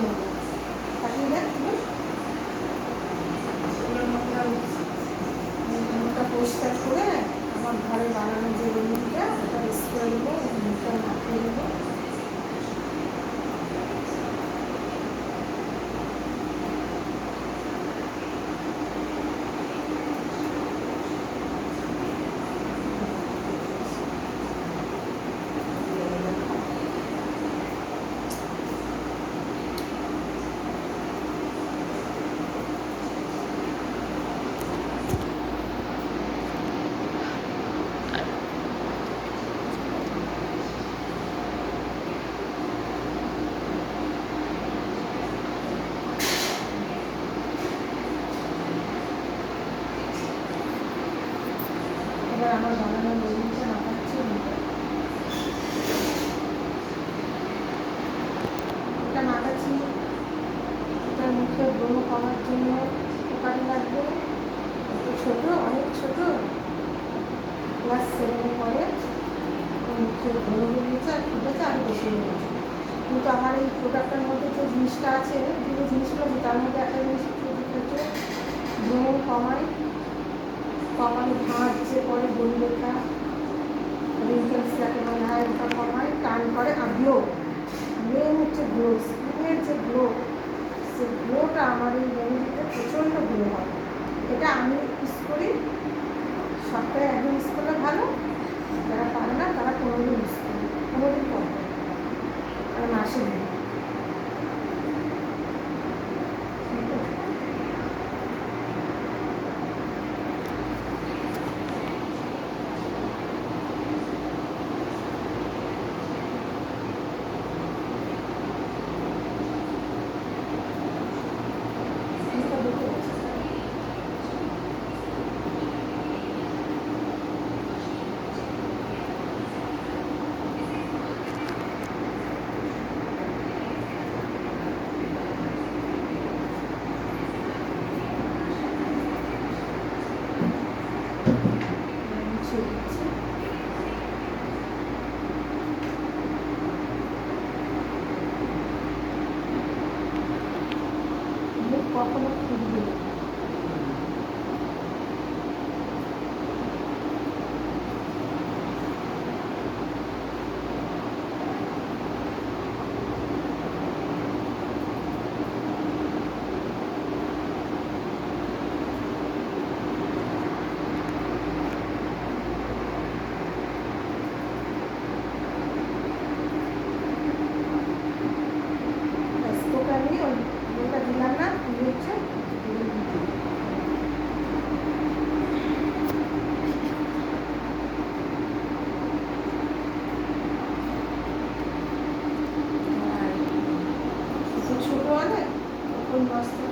নেবো, কাটিয়ে দেখ তুমি। মুখটা পরিষ্কার করে আমার ঘরে বানানো যে রুমটা ওটা ইউজ করে দেবো, মুখটা মাখিয়ে দেবো। এবার আমার বানানো রুমটা মাখাচ্ছি। এটা মাখাচ্ছি, এটার মুখে ব্রণ কমার জন্য উপকারী লাগবে। একটু ছোটো, অনেক ছোটো, ক্লাস 7-এ পড়ে, মুখে ব্রণ বেরিয়েছে আর ফুটেছে আরও বেশি হয়ে গেছে। কিন্তু আমার এই প্রোডাক্টের মধ্যে যে জিনিসটা আছে, যে জিনিসগুলো আছে তার মধ্যে একটা জিনিস হচ্ছে ব্রণ কমায়, ভাঁজ যে পরে বই লেখা, রিঙ্কেলস যাকে বলা হয় ওটা কমায়, টান করে। আর গ্লো, মেন হচ্ছে গ্লো, স্কিনের যে গ্লো, সে গ্লোটা আমার এই রেমেডিতে প্রচণ্ড গ্লো হয়। এটা আমি ইউজ করি, সপ্তাহে একদিন ইউজ করলে ভালো, যারা পারে না তারা 15 দিন ইউজ করে, 15 দিন পর আর মাসে দিন। কখনো খুঁজবে স্পোকা নিয়ে ওই বইটা দিলাম না, হচ্ছে ছোটো অনেক ওই মাছটা